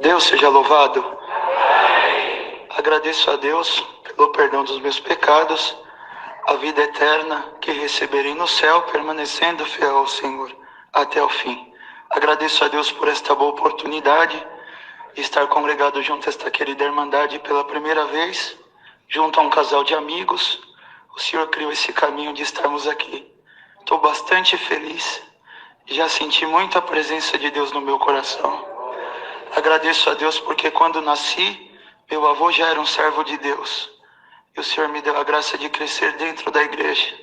Deus seja louvado. Agradeço a Deus pelo perdão dos meus pecados, a vida eterna que receberei no céu, permanecendo fiel ao Senhor até o fim. Agradeço a Deus por esta boa oportunidade de estar congregado junto a esta querida Irmandade pela primeira vez, junto a um casal de amigos. O Senhor criou esse caminho de estarmos aqui. Estou bastante feliz, já senti muito a presença de Deus no meu coração. Agradeço a Deus porque quando nasci, meu avô já era um servo de Deus. E o Senhor me deu a graça de crescer dentro da igreja,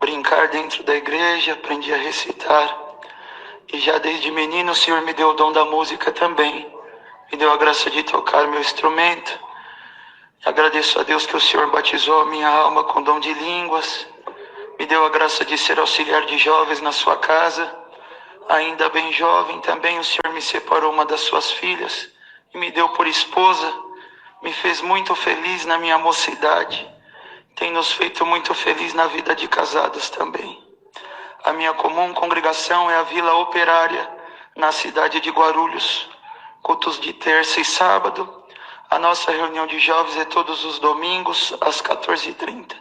brincar dentro da igreja, aprendi a recitar. E já desde menino o Senhor me deu o dom da música também. Me deu a graça de tocar meu instrumento. Agradeço a Deus que o Senhor batizou a minha alma com dom de línguas. Me deu a graça de ser auxiliar de jovens na sua casa. Ainda bem jovem também o Senhor me separou uma das suas filhas e me deu por esposa. Me fez muito feliz na minha mocidade. Tem nos feito muito feliz na vida de casados também. A minha comum congregação é a Vila Operária, na cidade de Guarulhos. Cultos de terça e sábado. A nossa reunião de jovens é todos os domingos, às 14h30.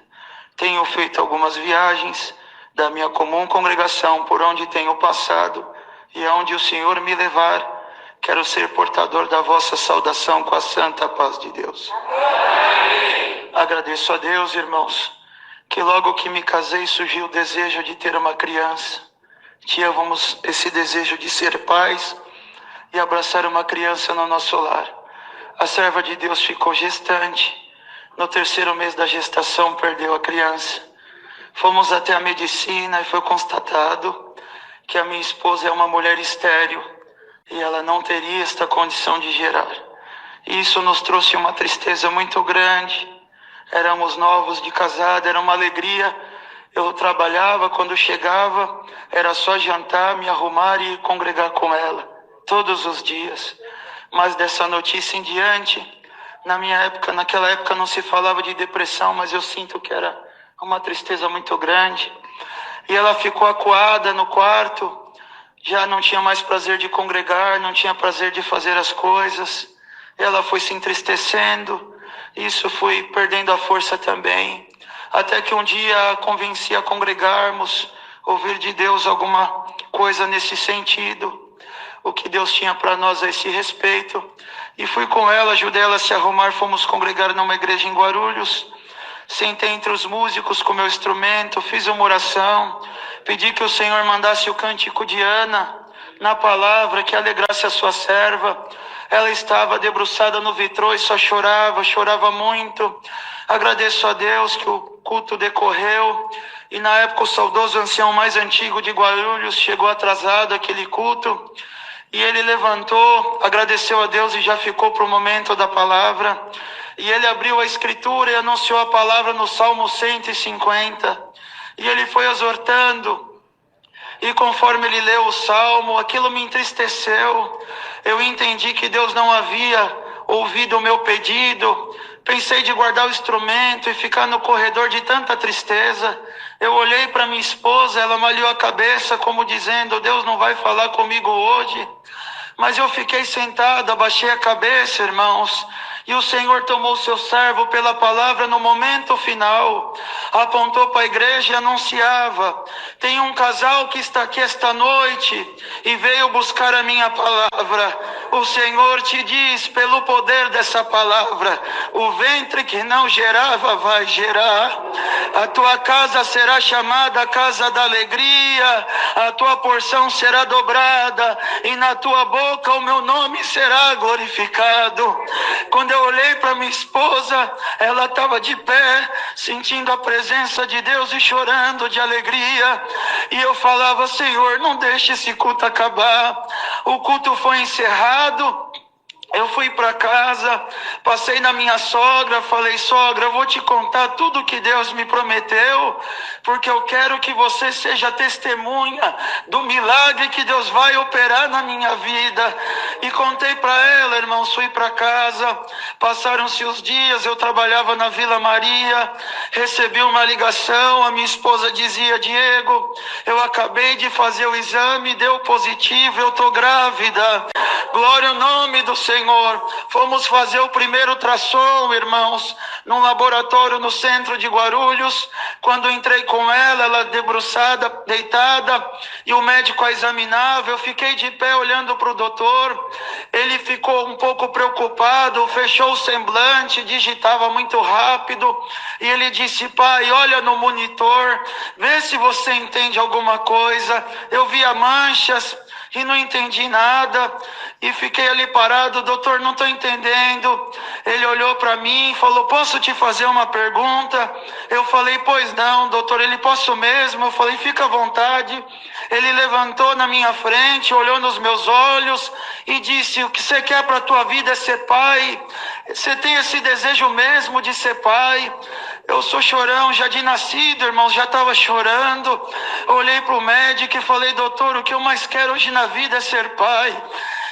Tenho feito algumas viagens da minha comum congregação, por onde tenho passado e aonde o Senhor me levar. Quero ser portador da vossa saudação com a santa paz de Deus. Amém. Agradeço a Deus, irmãos, que logo que me casei surgiu o desejo de ter uma criança. Tínhamos esse desejo de ser pais e abraçar uma criança no nosso lar. A serva de Deus ficou gestante. No 3º mês da gestação perdeu a criança. Fomos até a medicina e foi constatado que a minha esposa é uma mulher estéril e ela não teria esta condição de gerar. E isso nos trouxe uma tristeza muito grande. Éramos novos de casado, era uma alegria. Eu trabalhava, quando chegava, era só jantar, me arrumar e congregar com ela, todos os dias. Mas dessa notícia em diante, naquela época não se falava de depressão, mas eu sinto que era uma tristeza muito grande. E ela ficou acuada no quarto, já não tinha mais prazer de congregar, não tinha prazer de fazer as coisas. Ela foi se entristecendo, isso foi perdendo a força também. Até que um dia a convenci a congregarmos, ouvir de Deus alguma coisa nesse sentido, o que Deus tinha para nós a esse respeito. E fui com ela, ajudei ela a se arrumar, fomos congregar numa igreja em Guarulhos. Sentei entre os músicos com meu instrumento, fiz uma oração, pedi que o Senhor mandasse o cântico de Ana na palavra, que alegrasse a sua serva. Ela estava debruçada no vitrô e só chorava muito. Agradeço a Deus que o culto decorreu. E na época o saudoso ancião mais antigo de Guarulhos chegou atrasado àquele culto. E ele levantou, agradeceu a Deus e já ficou para o momento da palavra. E ele abriu a escritura e anunciou a palavra no Salmo 150. E ele foi exortando. E conforme ele leu o Salmo, aquilo me entristeceu. Eu entendi que Deus não havia ouvido o meu pedido. Pensei de guardar o instrumento e ficar no corredor de tanta tristeza. Eu olhei para minha esposa, ela malhou a cabeça como dizendo, Deus não vai falar comigo hoje. Mas eu fiquei sentado, abaixei a cabeça, irmãos. E o Senhor tomou o seu servo pela palavra no momento final. Apontou para a igreja e anunciava. Tem um casal que está aqui esta noite e veio buscar a minha palavra. O Senhor te diz, pelo poder dessa palavra, o ventre que não gerava vai gerar. A tua casa será chamada a casa da alegria. A tua porção será dobrada e na tua boca o meu nome será glorificado. Quando eu olhei para minha esposa, ela estava de pé, sentindo a presença de Deus e chorando de alegria. E eu falava, Senhor, não deixe esse culto acabar. O culto foi encerrado. Eu fui para casa, passei na minha sogra, falei: sogra, eu vou te contar tudo que Deus me prometeu, porque eu quero que você seja testemunha do milagre que Deus vai operar na minha vida. E contei para ela, irmãos, fui para casa, passaram-se os dias, eu trabalhava na Vila Maria, recebi uma ligação, a minha esposa dizia: Diego, eu acabei de fazer o exame, deu positivo, eu estou grávida. Glória ao nome do Senhor. Fomos fazer o primeiro ultrassom, irmãos, num laboratório no centro de Guarulhos. Quando entrei com ela debruçada, deitada, e o médico a examinava, eu fiquei de pé olhando para o doutor. Ele ficou um pouco preocupado, fechou o semblante, digitava muito rápido, e ele disse: pai, olha no monitor, vê se você entende alguma coisa. Eu via manchas e não entendi nada, e fiquei ali parado. Doutor, não estou entendendo. Ele olhou para mim e falou: posso te fazer uma pergunta? Eu falei: pois não, doutor. Ele: posso mesmo? Eu falei: fica à vontade. Ele levantou na minha frente, olhou nos meus olhos e disse: o que você quer para a tua vida é ser pai? Você tem esse desejo mesmo de ser pai? Eu sou chorão já de nascido, irmãos, já estava chorando. Olhei para o médico e falei: doutor, o que eu mais quero hoje na vida é ser pai.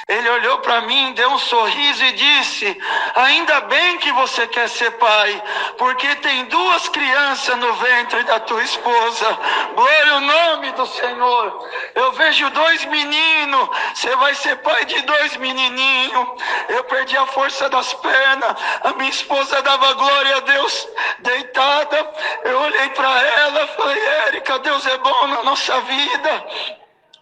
Ele olhou para mim, deu um sorriso e disse: ainda bem que você quer ser pai, porque tem 2 crianças no ventre da tua esposa. Glória ao nome do Senhor. Eu vejo 2 meninos, você vai ser pai de 2 menininhos. Eu perdi a força das pernas, a minha esposa dava glória a Deus deitada. Eu olhei para ela, falei: Érica, Deus é bom na nossa vida.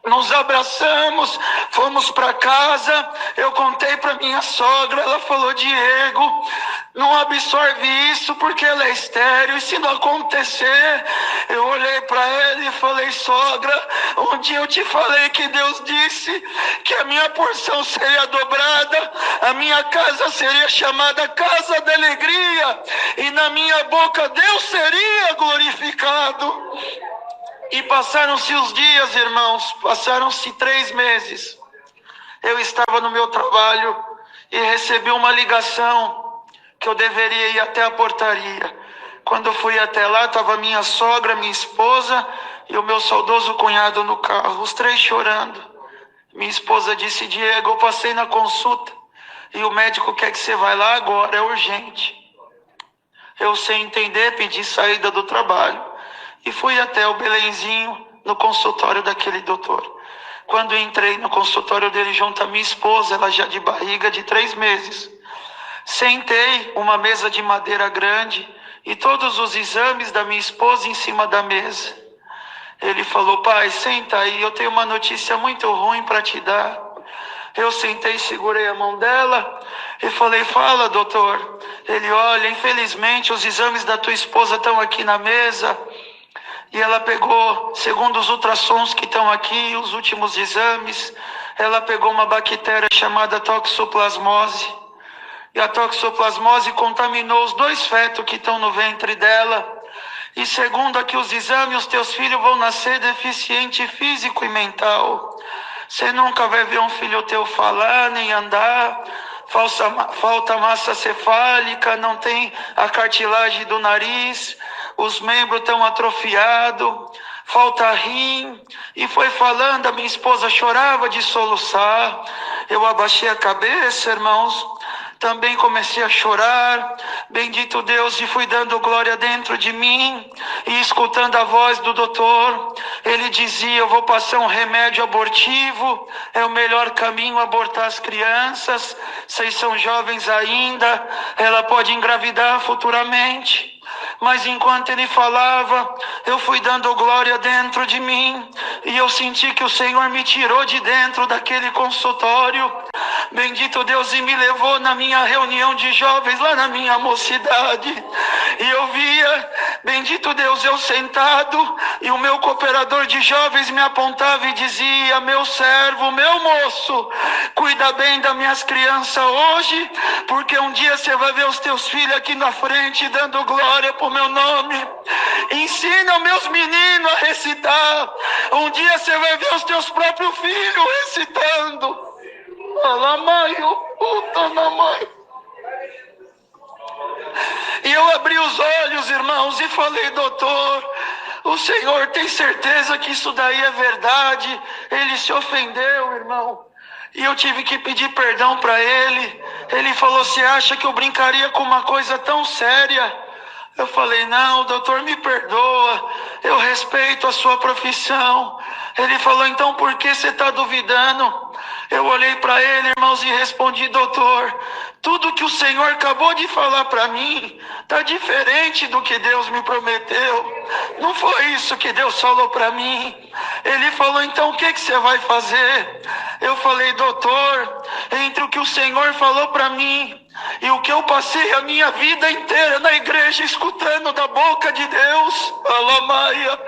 Nos abraçamos, fomos para casa. Eu contei para minha sogra, ela falou: Diego, não absorve isso porque ela é estéril, e se não acontecer? Eu olhei para ela e falei: sogra, um dia eu te falei que Deus disse que a minha porção seria dobrada, a minha casa seria chamada casa da alegria, e na minha boca Deus seria glorificado. E passaram-se os dias, irmãos, passaram-se 3 meses. Eu estava no meu trabalho e recebi uma ligação que eu deveria ir até a portaria. Quando eu fui até lá, estava minha sogra, minha esposa e o meu saudoso cunhado no carro, os 3 chorando. Minha esposa disse: Diego, eu passei na consulta e o médico quer que você vá lá agora, é urgente. Eu, sem entender, pedi saída do trabalho e fui até o Belenzinho, no consultório daquele doutor. Quando entrei no consultório dele junto à minha esposa, ela já de barriga de 3 meses, sentei uma mesa de madeira grande e todos os exames da minha esposa em cima da mesa. Ele falou: pai, senta aí, eu tenho uma notícia muito ruim para te dar. Eu sentei, segurei a mão dela e falei: fala, doutor. Ele: olha, infelizmente os exames da tua esposa estão aqui na mesa. E ela pegou, segundo os ultrassons que estão aqui, os últimos exames, ela pegou uma bactéria chamada toxoplasmose. E a toxoplasmose contaminou os 2 fetos que estão no ventre dela. E segundo aqui os exames, os teus filhos vão nascer deficiente físico e mental. Você nunca vai ver um filho teu falar, nem andar. Falta massa cefálica, não tem a cartilagem do nariz, os membros estão atrofiados, falta rim. E foi falando, a minha esposa chorava de soluçar. Eu abaixei a cabeça, irmãos, também comecei a chorar, bendito Deus, e fui dando glória dentro de mim, e escutando a voz do doutor. Ele dizia: eu vou passar um remédio abortivo, é o melhor caminho abortar as crianças, vocês são jovens ainda, ela pode engravidar futuramente. Mas enquanto ele falava, eu fui dando glória dentro de mim, e eu senti que o Senhor me tirou de dentro daquele consultório, bendito Deus, e me levou na minha reunião de jovens, lá na minha mocidade. E eu via, bendito Deus, eu sentado, e o meu cooperador de jovens me apontava e dizia: meu servo, meu moço, cuida bem das minhas crianças hoje, porque um dia você vai ver os teus filhos aqui na frente dando glória por meu nome. Ensina os meus meninos a recitar. Um dia você vai ver os teus próprios filhos recitando. Alamaio, puta na mãe. E eu abri os olhos, irmãos, e falei, doutor, o senhor tem certeza que isso daí é verdade? Ele se ofendeu, irmão. E eu tive que pedir perdão para ele. Ele falou, você acha que eu brincaria com uma coisa tão séria? Eu falei, não, doutor, me perdoa. Eu respeito a sua profissão. Ele falou, então por que você está duvidando? Eu olhei para ele, irmãos, e respondi, doutor, tudo que o Senhor acabou de falar para mim está diferente do que Deus me prometeu. Não foi isso que Deus falou para mim. Ele falou, então o que você vai fazer? Eu falei, doutor, entre o que o Senhor falou para mim e o que eu passei a minha vida inteira na igreja escutando da boca de Deus, Alamaia,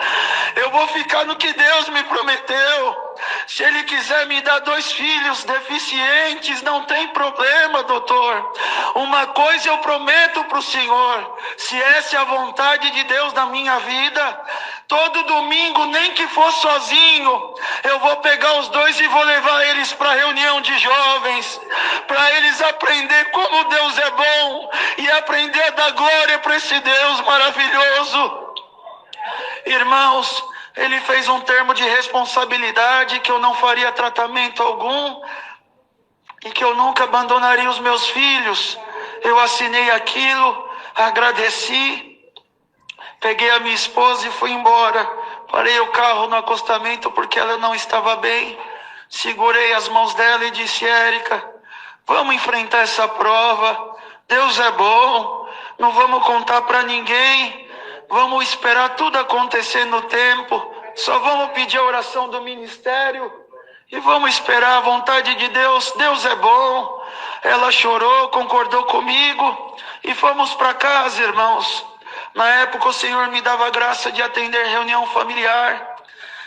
eu vou ficar no que Deus me prometeu. Se Ele quiser me dar 2 filhos deficientes, não tem problema, doutor. Uma coisa eu prometo para o Senhor, se essa é a vontade de Deus na minha vida, todo domingo, nem que for sozinho, eu vou pegar os 2 e vou levar eles para a reunião de jovens, para eles aprender como Deus é bom e aprender a dar glória para esse Deus maravilhoso. Irmãos, ele fez um termo de responsabilidade que eu não faria tratamento algum e que eu nunca abandonaria os meus filhos. Eu assinei aquilo, agradeci, peguei a minha esposa e fui embora. Parei o carro no acostamento porque ela não estava bem. Segurei as mãos dela e disse, Érica, vamos enfrentar essa prova. Deus é bom, não vamos contar para ninguém. Vamos esperar tudo acontecer no tempo. Só vamos pedir a oração do ministério e vamos esperar a vontade de Deus. Deus é bom. Ela chorou, concordou comigo e fomos para casa, irmãos. Na época o Senhor me dava a graça de atender reunião familiar,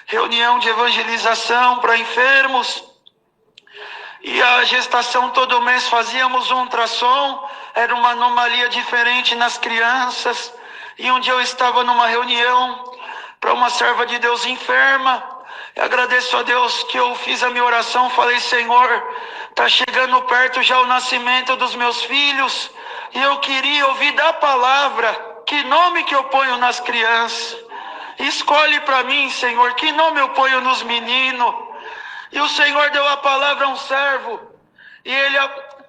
reunião de evangelização para enfermos. E a gestação todo mês fazíamos um ultrassom. Era uma anomalia diferente nas crianças. E um dia eu estava numa reunião para uma serva de Deus enferma. Eu agradeço a Deus que eu fiz a minha oração. Falei, Senhor, está chegando perto já o nascimento dos meus filhos. E eu queria ouvir da palavra, que nome que eu ponho nas crianças? Escolhe para mim, Senhor, que nome eu ponho nos meninos? E o Senhor deu a palavra a um servo. E ele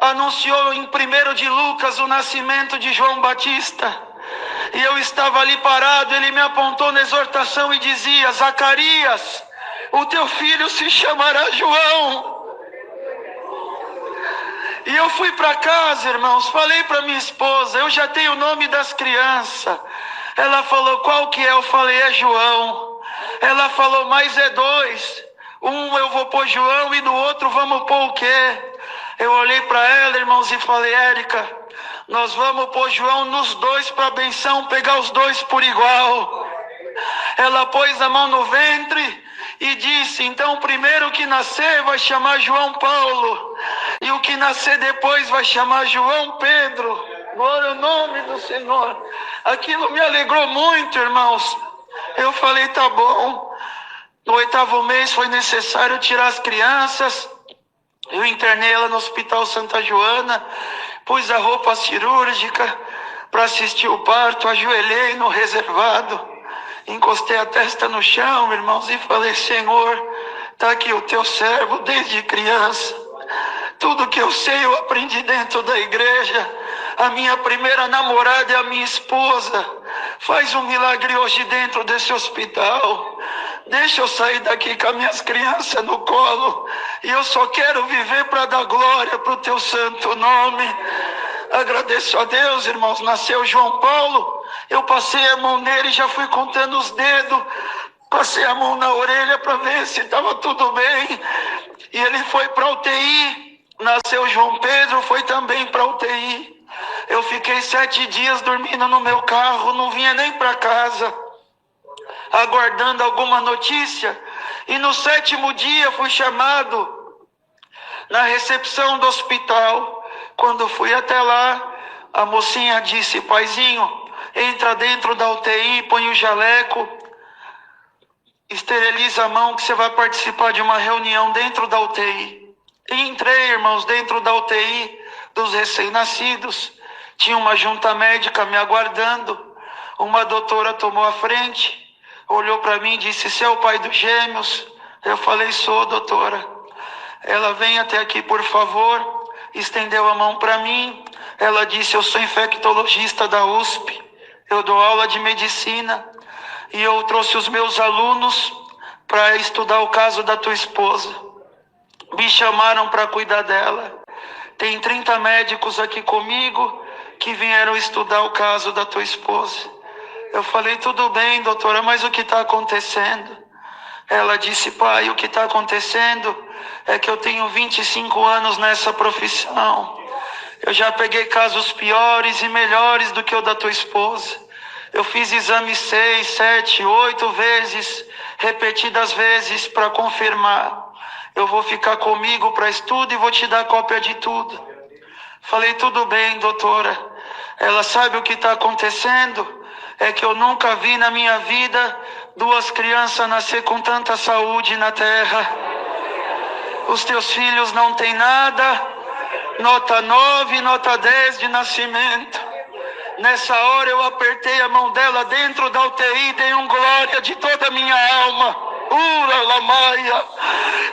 anunciou em 1 de Lucas o nascimento de João Batista. E eu estava ali parado, ele me apontou na exortação e dizia, Zacarias, o teu filho se chamará João. E eu fui para casa, irmãos, falei para minha esposa, eu já tenho o nome das crianças. Ela falou, qual que é? Eu falei, é João. Ela falou, mas é 2. Um eu vou pôr João e no outro vamos pôr o quê? Eu olhei para ela, irmãos, e falei, Érica, nós vamos pôr João nos 2 para a benção, pegar os 2 por igual. Ela pôs a mão no ventre e disse, então o primeiro que nascer vai chamar João Paulo. E o que nascer depois vai chamar João Pedro. Glória ao nome do Senhor. Aquilo me alegrou muito, irmãos. Eu falei, tá bom. No 8º mês foi necessário tirar as crianças. Eu internei ela no Hospital Santa Joana. Pus a roupa cirúrgica para assistir o parto. Ajoelhei no reservado. Encostei a testa no chão, irmãos, e falei, Senhor, está aqui o teu servo desde criança. Tudo que eu sei eu aprendi dentro da igreja. A minha primeira namorada é a minha esposa. Faz um milagre hoje dentro desse hospital. Deixa eu sair daqui com as minhas crianças no colo. E eu só quero viver para dar glória para o teu santo nome. Agradeço a Deus, irmãos. Nasceu João Paulo. Eu passei a mão nele e já fui contando os dedos. Passei a mão na orelha para ver se estava tudo bem. E ele foi para a UTI. Nasceu João Pedro, foi também para a UTI. Eu fiquei 7 dias dormindo no meu carro, não vinha nem para casa, aguardando alguma notícia. E no 7º dia fui chamado na recepção do hospital. Quando fui até lá, a mocinha disse, paizinho, entra dentro da UTI, põe o jaleco, esteriliza a mão que você vai participar de uma reunião dentro da UTI. E entrei, irmãos, dentro da UTI dos recém-nascidos. Tinha uma junta médica me aguardando. Uma doutora tomou a frente, olhou para mim e disse: "Você é o pai dos gêmeos?" Eu falei: "Sou, doutora." Ela: "Vem até aqui, por favor." Estendeu a mão para mim. Ela disse: "Eu sou infectologista da USP. Eu dou aula de medicina. E eu trouxe os meus alunos para estudar o caso da tua esposa. Me chamaram para cuidar dela. Tem 30 médicos aqui comigo que vieram estudar o caso da tua esposa." Eu falei: "Tudo bem, doutora, mas o que está acontecendo?" Ela disse: "Pai, o que está acontecendo é que eu tenho 25 anos nessa profissão. Eu já peguei casos piores e melhores do que o da tua esposa. Eu fiz exames 6, 7, 8 vezes, repetidas vezes, para confirmar. Eu vou ficar comigo para estudo e vou te dar cópia de tudo." Falei: "Tudo bem, doutora." Ela: "Sabe o que está acontecendo? É que eu nunca vi na minha vida 2 crianças nascer com tanta saúde na terra. Os teus filhos não têm nada, nota 9, nota 10 de nascimento." Nessa hora eu apertei a mão dela dentro da UTI e dei um glória de toda a minha alma. Lamaia.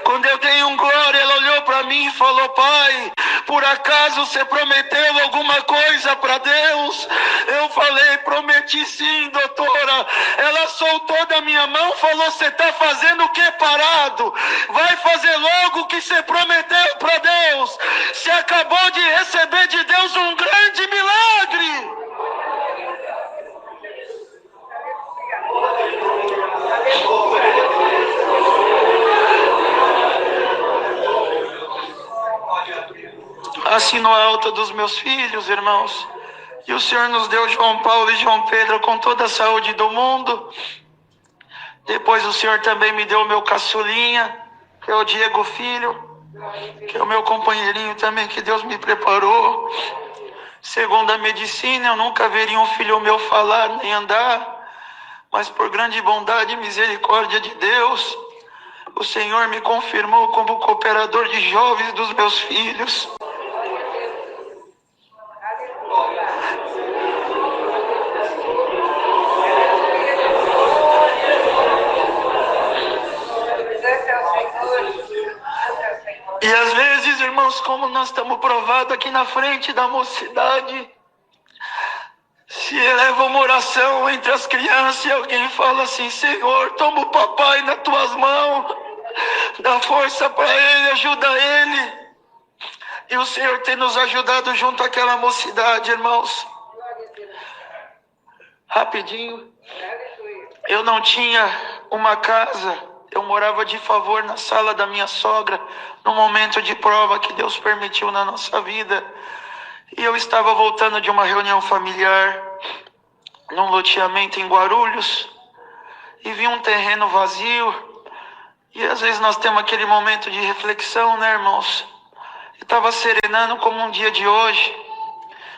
Quando eu dei um glória, ela olhou para mim e falou: "Pai, por acaso você prometeu alguma coisa para Deus?" Eu falei: "Prometi sim, doutora." Ela soltou da minha mão e falou: "Você está fazendo o que parado? Vai fazer logo o que você prometeu para Deus. Você acabou de receber de Deus um grande milagre." Assino a alta dos meus filhos, irmãos. E o Senhor nos deu João Paulo e João Pedro com toda a saúde do mundo. Depois o Senhor também me deu o meu caçulinha, que é o Diego Filho, que é o meu companheirinho também, que Deus me preparou. Segundo a medicina, eu nunca veria um filho meu falar nem andar, mas por grande bondade e misericórdia de Deus, o Senhor me confirmou como cooperador de jovens dos meus filhos. E às vezes, irmãos, como nós estamos provados aqui na frente da mocidade, se eleva uma oração entre as crianças e alguém fala assim: "Senhor, toma o papai nas tuas mãos, dá força para ele, ajuda ele." E o Senhor tem nos ajudado junto àquela mocidade, irmãos. Rapidinho. Eu não tinha uma casa, eu morava de favor na sala da minha sogra, no momento de prova que Deus permitiu na nossa vida. E eu estava voltando de uma reunião familiar, num loteamento em Guarulhos, e vi um terreno vazio. E às vezes nós temos aquele momento de reflexão, né, irmãos? E estava serenando como um dia de hoje.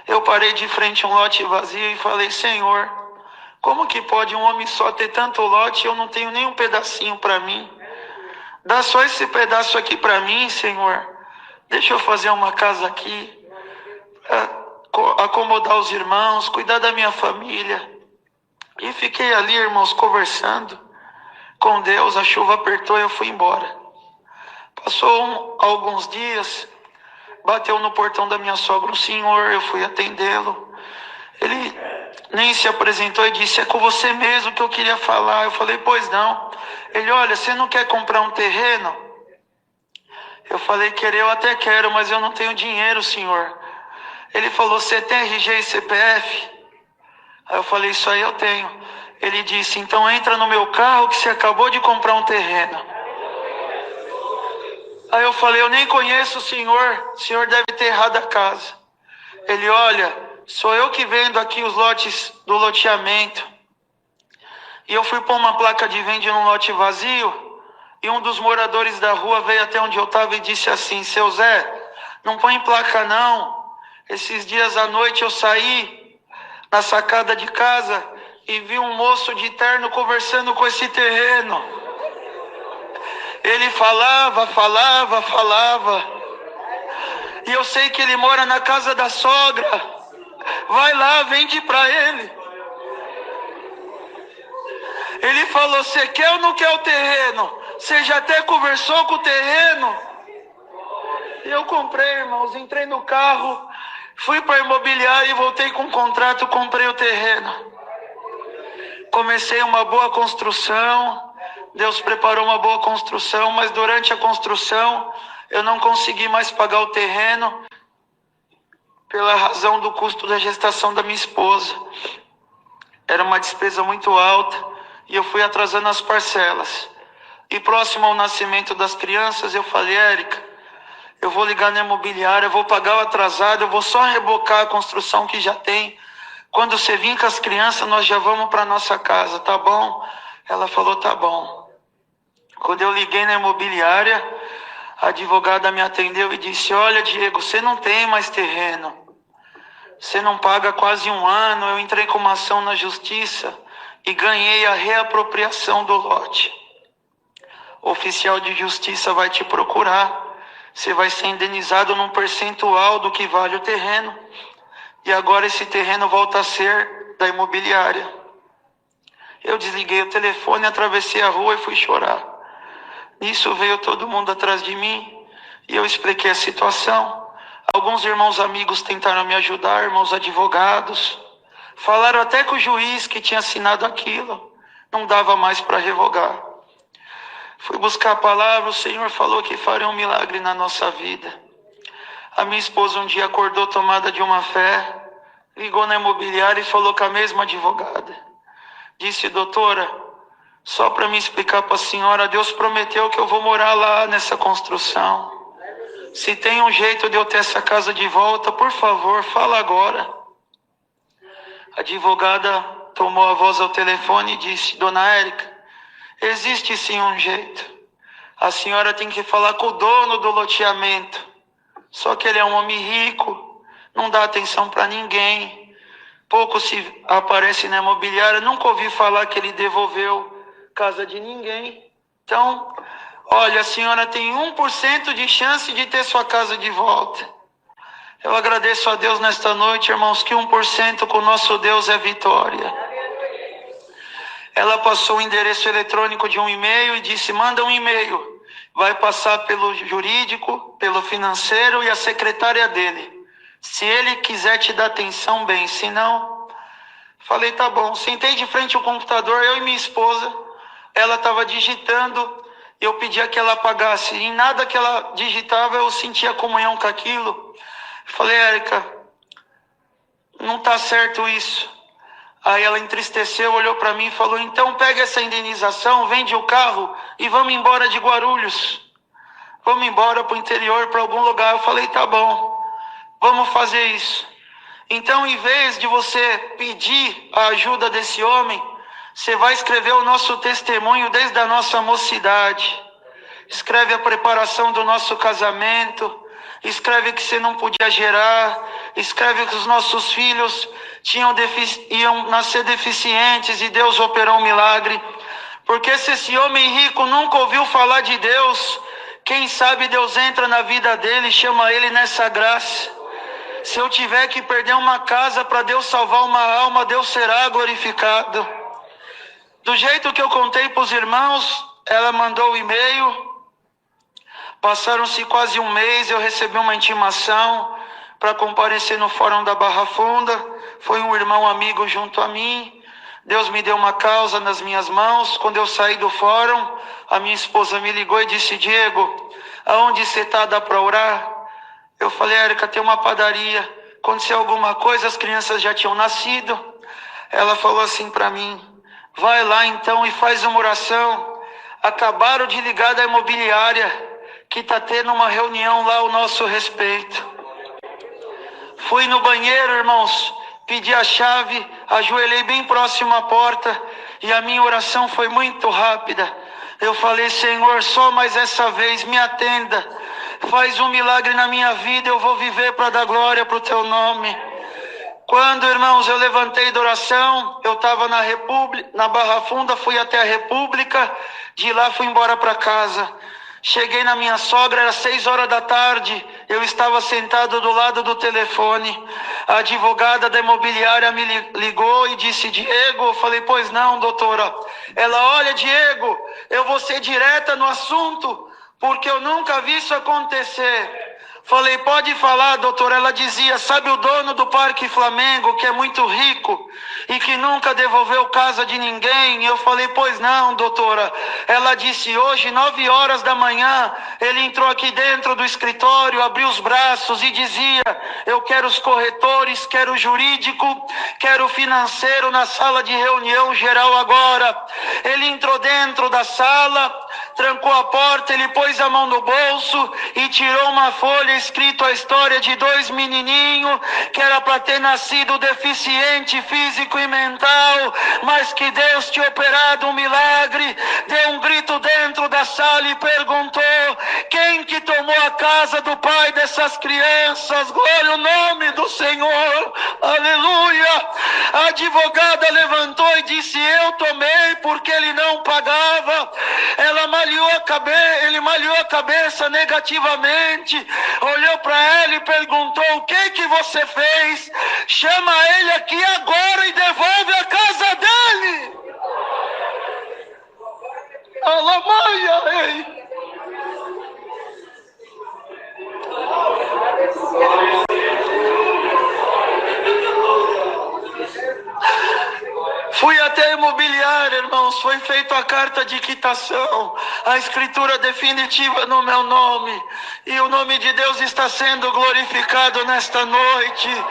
Eu parei de frente a um lote vazio e falei: "Senhor, como que pode um homem só ter tanto lote e eu não tenho nem um pedacinho para mim? Dá só esse pedaço aqui para mim, Senhor. Deixa eu fazer uma casa aqui, acomodar os irmãos, cuidar da minha família." E fiquei ali, irmãos, conversando com Deus. A chuva apertou e eu fui embora. Passou alguns dias, bateu no portão da minha sogra um senhor, eu fui atendê-lo. Ele nem se apresentou e disse: "É com você mesmo que eu queria falar." Eu falei: "Pois não." Ele: "Olha, você não quer comprar um terreno?" Eu falei: "Querer eu até quero, mas eu não tenho dinheiro, senhor." Ele falou: "Você tem RG e CPF?" Aí eu falei: "Isso aí eu tenho." Ele disse: "Então entra no meu carro que você acabou de comprar um terreno." Aí eu falei: "Eu nem conheço o senhor deve ter errado a casa." Ele: "Olha, sou eu que vendo aqui os lotes do loteamento." E eu fui pôr uma placa de venda num lote vazio, e um dos moradores da rua veio até onde eu estava e disse assim: "Seu Zé, não põe placa não. Esses dias à noite eu saí na sacada de casa e vi um moço de terno conversando com esse terreno." Ele falava. E eu sei que ele mora na casa da sogra. Vai lá, vende para ele. Ele falou, você quer ou não quer o terreno? Você já até conversou com o terreno? E eu comprei, irmãos, entrei no carro, fui para a imobiliária e voltei com um contrato, comprei o terreno. Comecei uma boa construção, Deus preparou uma boa construção, mas durante a construção eu não consegui mais pagar o terreno pela razão do custo da gestação da minha esposa. Era uma despesa muito alta e eu fui atrasando as parcelas. E próximo ao nascimento das crianças, eu falei, Érica, eu vou ligar na imobiliária, eu vou pagar o atrasado, eu vou só rebocar a construção que já tem. Quando você vir com as crianças, nós já vamos para nossa casa, tá bom? Ela falou, tá bom. Quando eu liguei na imobiliária, a advogada me atendeu e disse, olha, Diego, você não tem mais terreno. Você não paga quase um ano, eu entrei com uma ação na justiça e ganhei a reapropriação do lote. O oficial de justiça vai te procurar. Você vai ser indenizado num percentual do que vale o terreno. E agora esse terreno volta a ser da imobiliária. Eu desliguei o telefone, atravessei a rua e fui chorar. Nisso veio todo mundo atrás de mim e eu expliquei a situação. Alguns irmãos amigos tentaram me ajudar, irmãos advogados. Falaram até com o juiz que tinha assinado aquilo. Não dava mais para revogar. Fui buscar a palavra, o Senhor falou que faria um milagre na nossa vida. A minha esposa um dia acordou tomada de uma fé, ligou na imobiliária e falou com a mesma advogada. Disse, doutora, só para me explicar para a senhora, Deus prometeu que eu vou morar lá nessa construção. Se tem um jeito de eu ter essa casa de volta, por favor, fala agora. A advogada tomou a voz ao telefone e disse, dona Érica, existe sim um jeito. A senhora tem que falar com o dono do loteamento. Só que ele é um homem rico, não dá atenção para ninguém. Pouco se aparece na imobiliária, nunca ouvi falar que ele devolveu casa de ninguém. Então, olha, a senhora tem 1% de chance de ter sua casa de volta. Eu agradeço a Deus nesta noite, irmãos, que 1% com o nosso Deus é vitória. Ela passou o endereço eletrônico de um e-mail e disse, manda um e-mail. Vai passar pelo jurídico, pelo financeiro e a secretária dele. Se ele quiser te dar atenção, bem. Se não, falei, tá bom. Sentei de frente ao computador, eu e minha esposa. Ela estava digitando. Eu pedia que ela apagasse. Em nada que ela digitava, eu sentia comunhão com aquilo. Falei, Érica, não está certo isso. Aí ela entristeceu, olhou para mim e falou, então pega essa indenização, vende o carro e vamos embora de Guarulhos. Vamos embora para o interior, para algum lugar. Eu falei, tá bom, vamos fazer isso. Então, em vez de você pedir a ajuda desse homem, você vai escrever o nosso testemunho desde a nossa mocidade. Escreve a preparação do nosso casamento. Escreve que você não podia gerar. Escreve que os nossos filhos iam nascer deficientes e Deus operou um milagre. Porque se esse homem rico nunca ouviu falar de Deus, quem sabe Deus entra na vida dele e chama ele nessa graça. Se eu tiver que perder uma casa para Deus salvar uma alma, Deus será glorificado. Do jeito que eu contei para os irmãos, ela mandou o e-mail. Passaram-se quase um mês, eu recebi uma intimação para comparecer no Fórum da Barra Funda. Foi um irmão amigo junto a mim. Deus me deu uma causa nas minhas mãos. Quando eu saí do fórum, a minha esposa me ligou e disse, Diego, aonde você está, dá para orar? Eu falei, Érica, tem uma padaria. Aconteceu alguma coisa, as crianças já tinham nascido. Ela falou assim para mim, vai lá então e faz uma oração. Acabaram de ligar da imobiliária, que está tendo uma reunião lá ao nosso respeito. Fui no banheiro, irmãos, pedi a chave, ajoelhei bem próximo à porta e a minha oração foi muito rápida. Eu falei, Senhor, só mais essa vez me atenda. Faz um milagre na minha vida, eu vou viver para dar glória para o teu nome. Quando, irmãos, eu levantei da oração, eu estava na Barra Funda, fui até a República, de lá fui embora para casa. Cheguei na minha sogra, era 6 horas da tarde. Eu estava sentado do lado do telefone. A advogada da imobiliária me ligou e disse: Diego. Eu falei: pois não, doutora. Ela: olha, Diego, eu vou ser direta no assunto, porque eu nunca vi isso acontecer. Falei: pode falar, doutora. Ela dizia: sabe o dono do Parque Flamengo, que é muito rico e que nunca devolveu casa de ninguém? Eu falei: pois não, doutora. Ela disse: hoje, 9 horas da manhã, ele entrou aqui dentro do escritório, abriu os braços e dizia: eu quero os corretores, quero o jurídico, quero o financeiro na sala de reunião geral agora. Ele entrou dentro da sala, trancou a porta, ele pôs a mão no bolso e tirou uma folha escrito a história de 2 menininhos que era para ter nascido deficiente físico e mental, mas que Deus tinha operado um milagre. Deu um grito dentro da sala e perguntou: quem que tomou a casa do pai dessas crianças? Glória ao nome do Senhor, aleluia. A advogada levantou e disse: eu tomei porque ele não pagava. Ele malhou a cabeça negativamente, olhou para ela e perguntou: o que você fez? Chama ele aqui agora e devolve a casa dele. Alamaia, ei. Fui até a imobiliária, irmãos, foi feita a carta de quitação, a escritura definitiva no meu nome, e o nome de Deus está sendo glorificado nesta noite.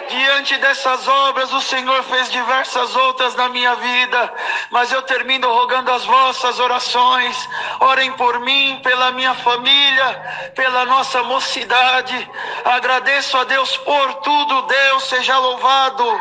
Diante dessas obras, o Senhor fez diversas outras na minha vida, mas eu termino rogando as vossas orações. Orem por mim, pela minha família, pela nossa mocidade. Agradeço a Deus por tudo. Deus seja louvado.